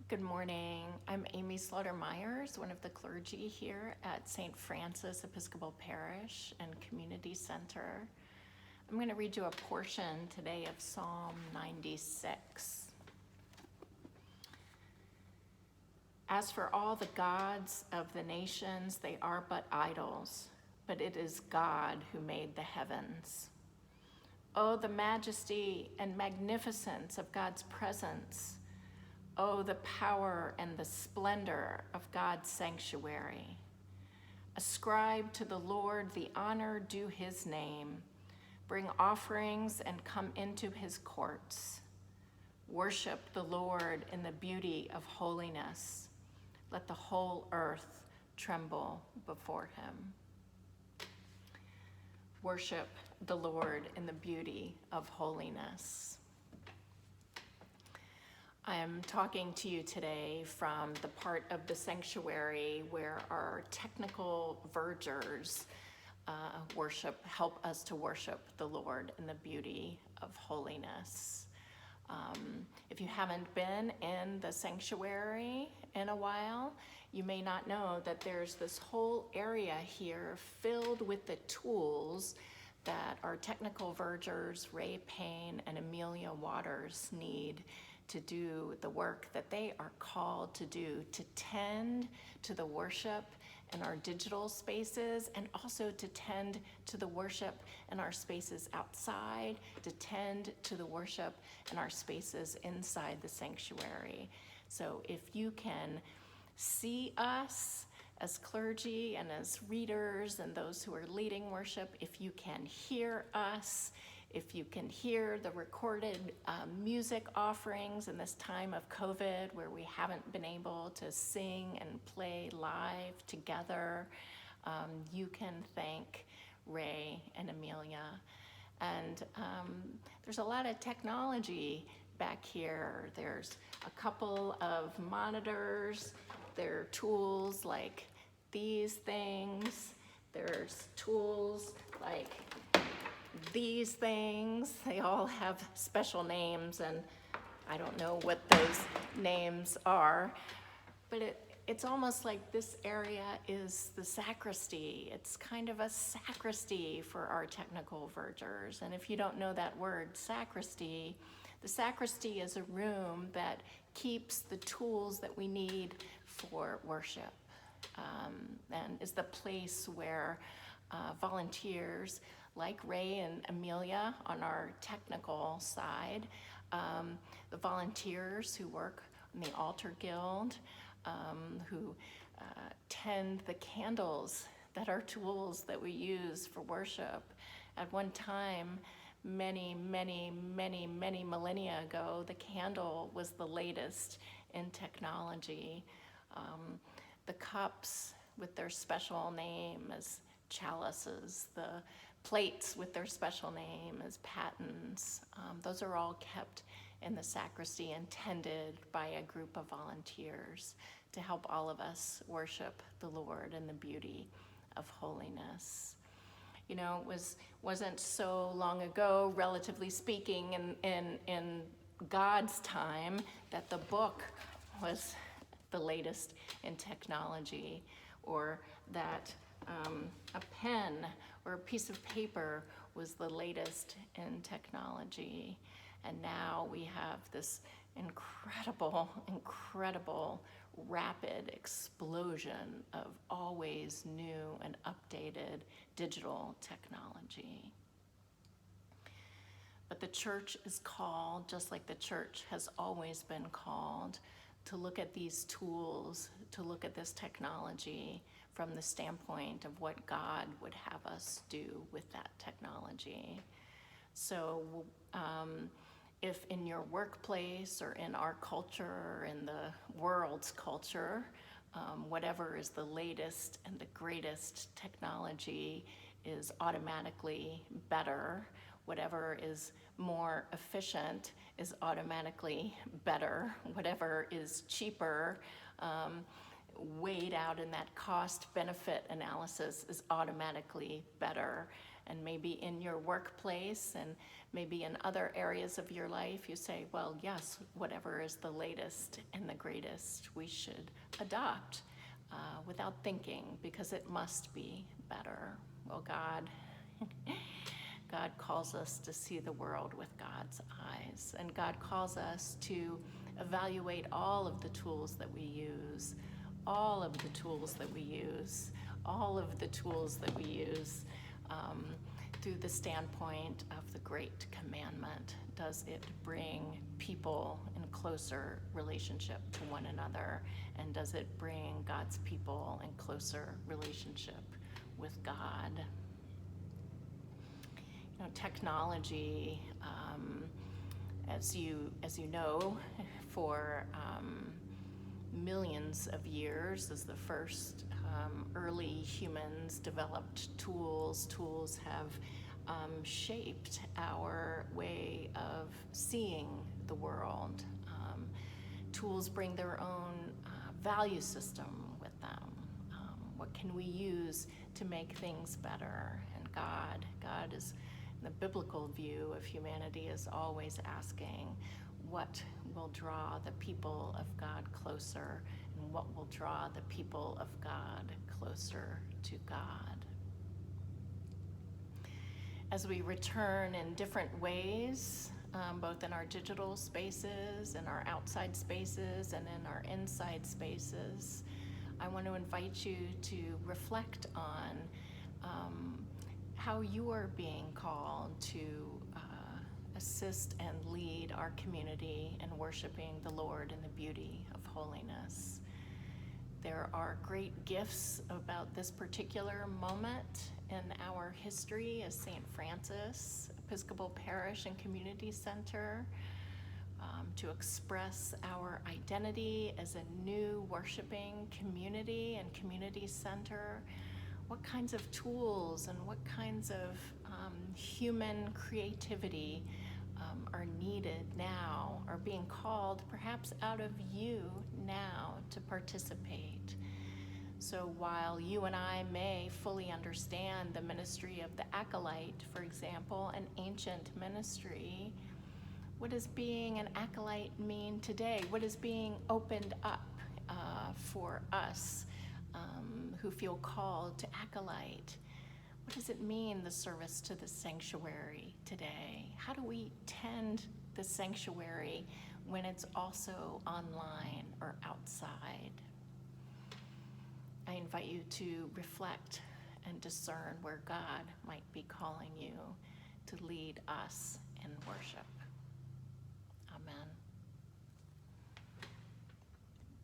Good morning. I'm Amy Slaughter-Myers, one of the clergy here at St. Francis Episcopal Parish and Community Center. I'm going to read you a portion today of Psalm 96. As for all the gods of the nations, they are but idols, but it is God who made the heavens. Oh, the majesty and magnificence of God's presence. Oh, the power and the splendor of God's sanctuary. Ascribe to the Lord the honor due his name. Bring offerings and come into his courts. Worship the Lord in the beauty of holiness. Let the whole earth tremble before him. Worship the Lord in the beauty of holiness. I am talking to you today from the part of the where our Technical Vergers help us to worship the Lord in the beauty of holiness. If you haven't been in the sanctuary in a while, you may not know that there's this whole area here filled with the tools that our Technical Vergers, Ray Payne and Amelia Waters, need to do the work that they are called to do, to tend to the worship in our digital spaces, and also to tend to the worship in our spaces outside, to tend to the worship in our spaces inside the sanctuary. So if you can see us as clergy and as readers and those who are leading worship, if you can hear us, if you can hear the recorded music offerings in this time of COVID where we haven't been able to sing and play live together, you can thank Ray and Amelia. And there's a lot of technology back here. There's a couple of monitors. There are tools like these things. There's tools like these things. They all have special names, and I don't know what those names are, but it's almost like this area is the sacristy. It's kind of a sacristy for our Technical Vergers. And if you don't know that word, sacristy, the sacristy is a room that keeps the tools that we need for worship, and is the place where volunteers like Ray and Amelia on our technical side, the volunteers who work in the Altar Guild, who tend the candles that are tools that we use for worship. At one time, many millennia ago, the candle was the latest in technology. The cups with their special name as chalices, the plates with their special name as patens. Those are all kept in the sacristy and tended by a group of volunteers to help all of us worship the Lord in the beauty of holiness. You know, it wasn't so long ago, relatively speaking, in God's time, that the book was the latest in technology, or that a pen or a piece of paper was the latest in technology. And now we have this incredible, rapid explosion of always new and updated digital technology. But the church is called, just like the church has always been called, to look at these tools, to look at this technology from the standpoint of what God would have us do with that technology. So if in your workplace or in our culture, in the world's culture, whatever is the latest and the greatest technology is automatically better, whatever is more efficient is automatically better, whatever is cheaper, weighed out in that cost-benefit analysis is automatically better. And maybe in your workplace and maybe in other areas of your life, you say, well, yes, whatever is the latest and the greatest, we should adopt without thinking, because it must be better. Well, God calls us to see the world with God's eyes, and God calls us to evaluate all of the tools that we use, through the standpoint of the Great Commandment. Does it bring people in closer relationship to one another? And does it bring God's people in closer relationship with God? You know, technology, as you know, for millions of years, as the first early humans developed tools. Tools have shaped our way of seeing the world. Tools bring their own value system with them. What can we use to make things better? And God is, in the biblical view of humanity, is always asking, what will draw the people of God closer, and what will draw the people of God closer to God? As we return in different ways, both in our digital spaces, in our outside spaces, and in our inside spaces, I want to invite you to reflect on how you are being called to assist and lead our community in worshiping the Lord in the beauty of holiness. There are great gifts about this particular moment in our history as St. Francis Episcopal Parish and Community Center, to express our identity as a new worshiping community and community center. What kinds of tools and what kinds of human creativity are needed now, are being called perhaps out of you now to participate? So while you and I may fully understand the ministry of the acolyte, for example, an ancient ministry, what does being an acolyte mean today? What is being opened up for us who feel called to acolyte? What does it mean, the service to the sanctuary today? How do we tend the sanctuary when it's also online or outside? I invite you to reflect and discern where God might be calling you to lead us in worship.